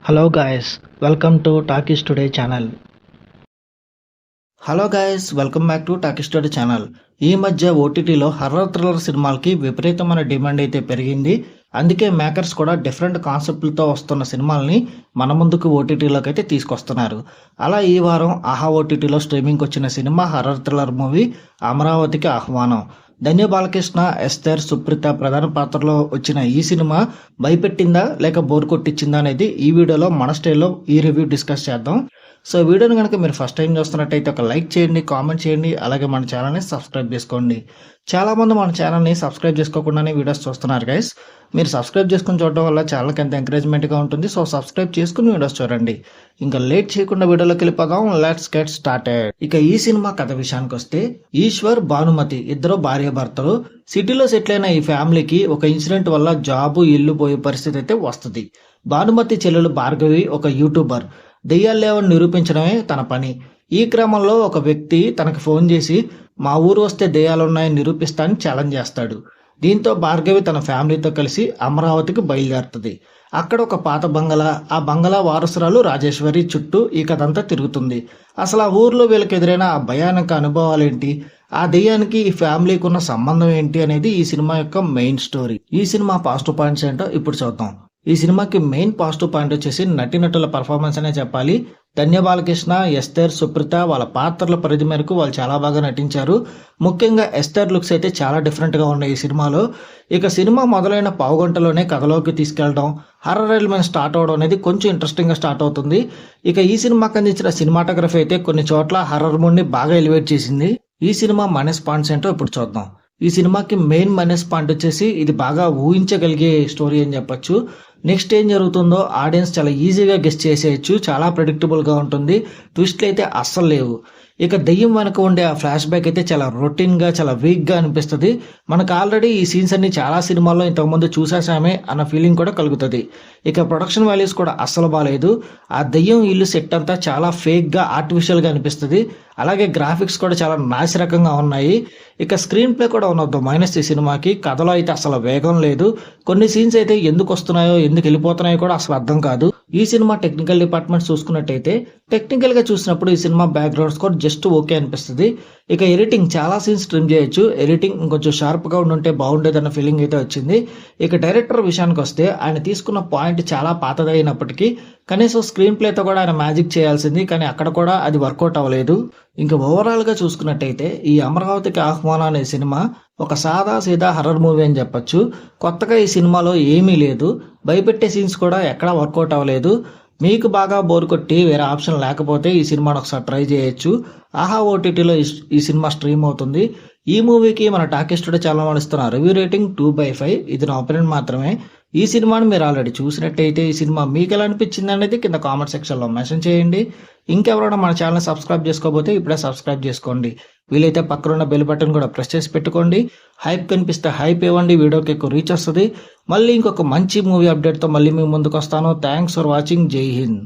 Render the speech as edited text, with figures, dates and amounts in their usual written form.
Hello guys, welcome to talkies today channel. Hello guys, welcome back to talkies today channel. ఈ మధ్య ఓటీటీలో horror thriller సినిమాలకి విపరీతమైన demand అయితే పెరిగింది. అందుకే మేకర్స్ కూడా డిఫరెంట్ కాన్సెప్ట్లతో వస్తున్న సినిమాల్ని మన ముందుకు ఓటీటీలోకి అయితే తీసుకొస్తున్నారు. అలా ఈ వారం ఆహా ఓటీటీలో స్ట్రీమింగ్కి వచ్చిన సినిమా హర్రర్ థ్రిల్లర్ మూవీ అమరావతికి ఆహ్వానం. ధన్య బాలకృష్ణ, ఎస్తర్, సుప్రీత ప్రధాన పాత్రలో వచ్చిన ఈ సినిమా భయపెట్టిందా లేక బోర్ కొట్టించిందా అనేది ఈ వీడియోలో మన స్టైల్లో ఈ రివ్యూ డిస్కస్ చేద్దాం. సో వీడియోని కనుక మీరు ఫస్ట్ టైం చూస్తున్నట్టయితే ఒక లైక్ చేయండి, కామెంట్ చేయండి, అలాగే మన ఛానల్ని సబ్స్క్రైబ్ చేసుకోండి. చాలామంది మన ఛానల్ని సబ్స్క్రైబ్ చేసుకోకుండానే వీడియోస్ చూస్తున్నారు గైస్. మీరు సబ్స్క్రైబ్ చేసుకుని చూడడం వల్ల ఛానల్కి ఎంత ఎంకరేజ్మెంట్గా ఉంటుంది. సో సబ్స్క్రైబ్ చేసుకుని వీడియోస్ చూడండి. ఇంకా లేట్ చేయకుండా వీడియోలోకి వెళ్ళిపోదాం. Let's get started. ఇక ఈ సినిమా కథ విషయానికి వస్తే, ఈశ్వర్, భానుమతి ఇద్దరు భార్యాభర్తలు. సిటీలో సెటిల్ అయిన ఈ ఫ్యామిలీకి ఒక ఇన్సిడెంట్ వల్ల జాబు, ఇల్లు పోయే పరిస్థితి అయితే వస్తుంది. భానుమతి చెల్లెలు భార్గవి ఒక యూట్యూబర్. దెయ్యాలేవని నిరూపించడమే తన పని. ఈ క్రమంలో ఒక వ్యక్తి తనకు ఫోన్ చేసి మా ఊరు వస్తే దెయ్యాలున్నాయని నిరూపిస్తానని ఛాలెంజ్ చేస్తాడు. దీంతో భార్గవి తన ఫ్యామిలీతో కలిసి అమరావతికి బయలుదేరుతుంది. అక్కడ ఒక పాత బంగళా, ఆ బంగళా వారసురాలు రాజేశ్వరి చుట్టూ ఈ కథంతా తిరుగుతుంది. అసలు ఆ ఊర్లో వీళ్ళకి ఎదురైన ఆ భయానక అనుభవాలు ఏంటి, ఆ దెయ్యానికి ఈ ఫ్యామిలీకి ఉన్న సంబంధం ఏంటి అనేది ఈ సినిమా యొక్క మెయిన్ స్టోరీ. ఈ సినిమా పాజిటివ్ పాయింట్స్ ఏంటో ఇప్పుడు చూద్దాం. ఈ సినిమాకి మెయిన్ పాజిటివ్ పాయింట్ వచ్చేసి నటీనటుల పర్ఫార్మెన్స్ అనే చెప్పాలి. ధన్య బాలకృష్ణ, ఎస్తర్, సుప్రీత వాళ్ళ పాత్రల పరిధి మేరకు వాళ్ళు చాలా బాగా నటించారు. ముఖ్యంగా ఎస్తర్ లుక్స్ అయితే చాలా డిఫరెంట్గా ఉన్నాయి ఈ సినిమాలో. ఇక సినిమా మొదలైన పావుగంటలోనే కథలోకి తీసుకెళ్ళడం, హర్రర్ ఎలిమెంట్ స్టార్ట్ అవడం అనేది కొంచెం ఇంట్రెస్టింగ్గా స్టార్ట్ అవుతుంది. ఇక ఈ సినిమాకి అందించిన సినిమాటోగ్రఫీ అయితే కొన్ని చోట్ల హర్రర్ మూడ్ని బాగా ఎలివేట్ చేసింది. ఈ సినిమా మైనస్ పాయింట్స్ ఏంటో ఇప్పుడు చూద్దాం. ఈ సినిమాకి మెయిన్ మైనస్ పాయింట్ వచ్చేసి ఇది బాగా ఊహించగలిగే స్టోరీ అని చెప్పొచ్చు. నెక్స్ట్ ఏం జరుగుతుందో ఆడియన్స్ చాలా ఈజీగా గెస్ట్ చేసేయచ్చు. చాలా ప్రెడిక్టబుల్గా ఉంటుంది. ట్విస్ట్లు అయితే అస్సలు లేవు. ఇక దెయ్యం వెనక ఉండే ఆ ఫ్లాష్ బ్యాక్ అయితే చాలా రొటీన్గా, చాలా వీక్గా అనిపిస్తుంది. మనకు ఆల్రెడీ ఈ సీన్స్ అన్ని చాలా సినిమాల్లో ఇంతకుముందు చూసేసామే అన్న ఫీలింగ్ కూడా కలుగుతుంది. ఇక ప్రొడక్షన్ వాల్యూస్ కూడా అస్సలు బాగాలేదు. ఆ దెయ్యం ఇల్లు సెట్ అంతా చాలా ఫేక్గా, ఆర్టిఫిషియల్గా అనిపిస్తుంది. అలాగే గ్రాఫిక్స్ కూడా చాలా నాసిరకంగా ఉన్నాయి. ఇక స్క్రీన్ ప్లే కూడా ఉన్నది మైనస్ ఈ సినిమాకి. కథలో అయితే అసలు వేగం లేదు. కొన్ని సీన్స్ అయితే ఎందుకు వస్తున్నాయో, ఎందుకు వెళ్ళిపోతున్నాయో కూడా అసలు అర్థం కాదు. ఈ సినిమా టెక్నికల్ డిపార్ట్మెంట్ చూసుకున్నట్టయితే, టెక్నికల్ గా చూసినప్పుడు ఈ cinema background score just okay అనిపిస్తుంది. ఇక ఎడిటింగ్ చాలా సీన్స్ ట్రిమ్ చేయొచ్చు. ఎడిటింగ్ ఇంకొంచెం షార్ప్ గా ఉంటే బాగుండేదన్న ఫీలింగ్ అయితే వచ్చింది. ఇక డైరెక్టర్ విషయానికి వస్తే, ఆయన తీసుకున్న పాయింట్ చాలా పాతదైనప్పటికీ కనీసం స్క్రీన్ ప్లేతో కూడా ఆయన మ్యాజిక్ చేయాల్సింది, కానీ అక్కడ కూడా అది వర్కౌట్ అవ్వలేదు. ఇంకా ఓవరాల్ గా చూసుకున్నట్టయితే ఈ అమరావతికి ఆహ్వానం అనే సినిమా ఒక సాదా సీదా హర్రర్ మూవీ అని చెప్పొచ్చు. కొత్తగా ఈ సినిమాలో ఏమీ లేదు. భయపెట్టే సీన్స్ కూడా ఎక్కడా వర్కౌట్ అవ్వలేదు. మీకు బాగా బోర్ కొట్టి వేరే ఆప్షన్ లేకపోతే ఈ సినిమాను ఒకసారి ట్రై చేయొచ్చు. ఆహా ఓటీటీలో ఈ సినిమా స్ట్రీమ్ అవుతుంది. ఈ మూవీకి మన టాకీస్ టుడే ఛానల్ వాళ్ళు ఇస్తున్న రివ్యూ రేటింగ్ 2/5. ఇది నా ఒపీనియన్ మాత్రమే. ఈ సినిమాని మీరు ఆల్రెడీ చూసినట్టయితే ఈ సినిమా మీకు ఎలా అనిపించింది అనేది కింద కామెంట్ సెక్షన్లో మెన్షన్ చేయండి. ఇంకెవరైనా మన ఛానల్ సబ్స్క్రైబ్ చేసుకోకపోతే ఇప్పుడే సబ్స్క్రైబ్ చేసుకోండి. వీలైతే పక్కనున్న బెల్ బటన్ కూడా ప్రెస్ చేసి పెట్టుకోండి. హైప్ కనిపిస్తే హైప్ ఇవ్వండి, వీడియోకి ఎక్కువ రీచ్ వస్తుంది. మళ్ళీ ఇంకొక మంచి మూవీ అప్డేట్తో మళ్ళీ మీ ముందుకు వస్తాను. Thanks for watching. జై హింద్.